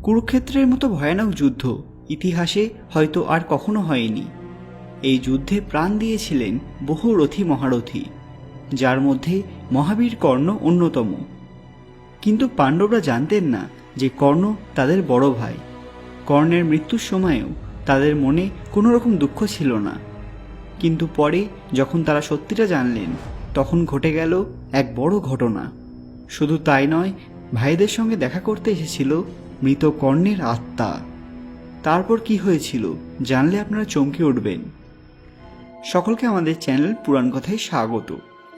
কুরুক্ষেত্রের মতো ভয়ানক যুদ্ধ ইতিহাসে হয়তো আর কখনো হয়নি। এই যুদ্ধে প্রাণ দিয়েছিলেন বহু রথী মহারথী, যার মধ্যে মহাবীর কর্ণ অন্যতম। কিন্তু পাণ্ডবরা জানতেন না যে কর্ণ তাদের বড় ভাই। কর্ণের মৃত্যুর সময়েও তাদের মনে কোনো রকম দুঃখ ছিল না। কিন্তু পরে যখন তারা সত্যিটা জানলেন, তখন ঘটে গেল এক বড় ঘটনা। শুধু তাই নয়, ভাইদের সঙ্গে দেখা করতে এসেছিল মৃত কর্ণের আত্মা। তারপর কি হয়েছিল জানলে আপনারা চমকে উঠবেন। সকলকে আমাদের চ্যানেল পুরাণ কথায় স্বাগত।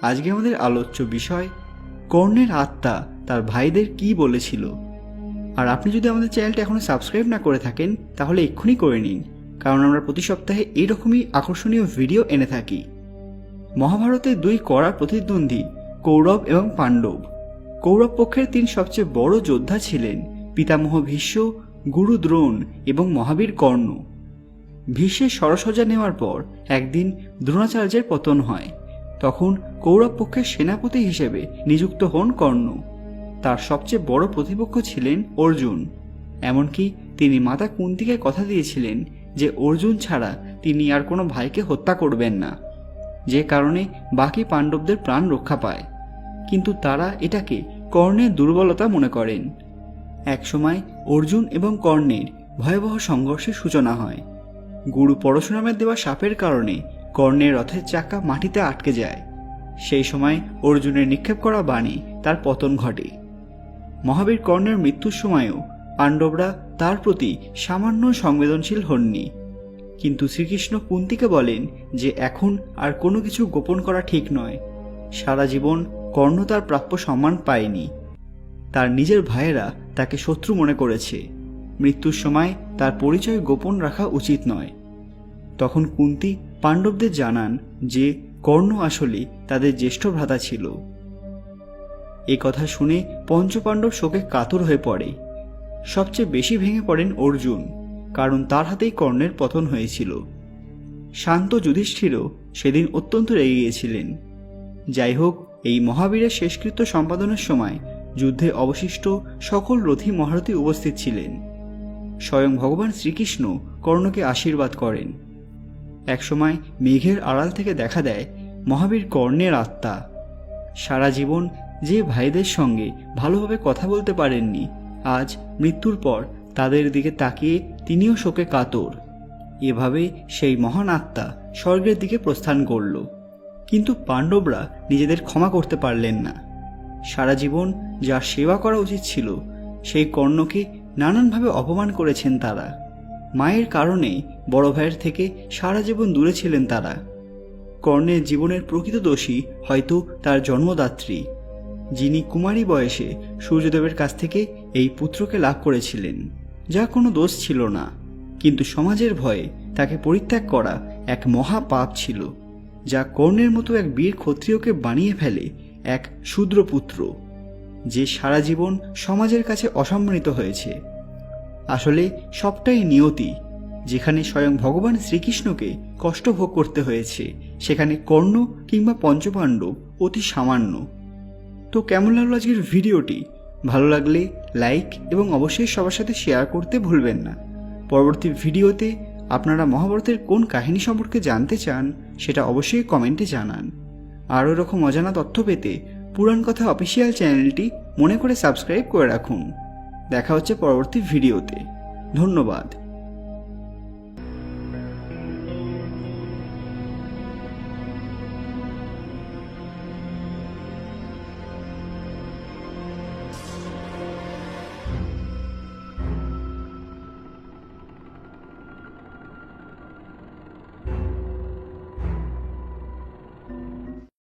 আজকে আমাদের আলোচ্য বিষয় কর্ণের আত্মা তার ভাইদের কি বলেছিল। আর আপনি যদি আমাদের চ্যানেলটা এখনো সাবস্ক্রাইব না করে থাকেন তাহলে এক্ষুনি করে নিন, কারণ আমরা প্রতি সপ্তাহে এইরকমই আকর্ষণীয় ভিডিও এনে থাকি। মহাভারতের দুই কড়া প্রতিদ্বন্দ্বী কৌরব এবং পাণ্ডব। কৌরব পক্ষের তিন সবচেয়ে বড় যোদ্ধা ছিলেন পিতামহ ভীষ্ম, গুরু দ্রোণ এবং মহাবীর কর্ণ। ভীষ্মের সরসজ্জা নেওয়ার পর একদিন দ্রোণাচার্যের পতন হয়। তখন কৌরব পক্ষের সেনাপতি হিসেবে নিযুক্ত হন কর্ণ। তার সবচেয়ে বড় প্রতিপক্ষ ছিলেন অর্জুন। এমনকি তিনি মাতা কুন্তিকে কথা দিয়েছিলেন যে অর্জুন ছাড়া তিনি আর কোনো ভাইকে হত্যা করবেন না, যে কারণে বাকি পাণ্ডবদের প্রাণ রক্ষা পায়। কিন্তু তারা এটাকে কর্ণের দুর্বলতা মনে করেন। একসময় অর্জুন এবং কর্ণের ভয়াবহ সংঘর্ষের সূচনা হয়। গুরু পরশুরামের দেওয়া শাপের কারণে কর্ণের রথের চাকা মাটিতে আটকে যায়। সেই সময় অর্জুনের নিক্ষেপ করা বাণে তার পতন ঘটে। মহাবীর কর্ণের মৃত্যুর সময়ও পাণ্ডবরা তার প্রতি সামান্য সংবেদনশীল হননি। কিন্তু শ্রীকৃষ্ণ কুন্তিকে বলেন যে এখন আর কোনো কিছু গোপন করা ঠিক নয়। সারা জীবন কর্ণ তার প্রাপ্য সম্মান পায়নি। তার নিজের ভাইয়েরা তাকে শত্রু মনে করেছে। মৃত্যুর সময় তার পরিচয় গোপন রাখা উচিত নয়। তখন কুন্তি পাণ্ডবদের জানান যে কর্ণ আসলে তাদের জ্যেষ্ঠ ভ্রাতা ছিল। এ কথা শুনে পঞ্চপাণ্ডব শোকে কাতর হয়ে পড়ে। সবচেয়ে বেশি ভেঙে পড়েন অর্জুন, কারণ তার হাতেই কর্ণের পতন হয়েছিল। শান্ত যুধিষ্ঠিরও সেদিন অত্যন্ত রেগে গিয়েছিলেন। যাই হোক, এই মহাবীরের শেষকৃত্য সম্পাদনের সময় যুদ্ধে অবশিষ্ট সকল রথী মহারথী উপস্থিত ছিলেন। স্বয়ং ভগবান শ্রীকৃষ্ণ কর্ণকে আশীর্বাদ করেন। একসময় মেঘের আড়াল থেকে দেখা দেয় মহাবীর কর্ণের আত্মা। সারা জীবন যে ভাইদের সঙ্গে ভালোভাবে কথা বলতে পারেননি, আজ মৃত্যুর পর তাদের দিকে তাকিয়ে তিনিও শোকে কাতর। এভাবে সেই মহান আত্মা স্বর্গের দিকে প্রস্থান করল। কিন্তু পাণ্ডবরা নিজেদের ক্ষমা করতে পারলেন না। সারা জীবন যার সেবা করা উচিত ছিল সেই কর্ণকে নানানভাবে অপমান করেছেন তারা। মায়ের কারণে বড় ভাইয়ের থেকে সারা জীবন দূরে ছিলেন তারা। কর্ণের জীবনের প্রকৃত দোষী হয়তো তার জন্মদাত্রী, যিনি কুমারী বয়সে সূর্যদেবের কাছ থেকে এই পুত্রকে লাভ করেছিলেন, যা কোনো দোষ ছিল না। কিন্তু সমাজের ভয়ে তাকে পরিত্যাগ করা এক মহা পাপ ছিল, যা কর্ণের মতো এক বীর ক্ষত্রিয়কে বানিয়ে ফেলে এক শূদ্রপুত্র, যে সারা জীবন সমাজের কাছে অসম্মানিত হয়েছে। আসলে সবটাই নিয়তি। যেখানে স্বয়ং ভগবান শ্রীকৃষ্ণকে কষ্ট ভোগ করতে হয়েছে, সেখানে কর্ণ কিংবা পঞ্চপাণ্ডব অতি সামান্য। তো কেমন লাগলো আজকের ভিডিওটি? ভালো লাগলে লাইক এবং অবশ্যই সবার সাথে শেয়ার করতে ভুলবেন না। পরবর্তী ভিডিওতে আপনারা মহাভারতের কোন কাহিনী সম্পর্কে জানতে চান সেটা অবশ্যই কমেন্টে জানান। আরও এরকম অজানা তথ্য পেতে পুরাণ কথা অফিসিয়াল চ্যানেলটি মনে করে সাবস্ক্রাইব করে রাখুন। দেখা হচ্ছে পরবর্তী ভিডিওতে। ধন্যবাদ।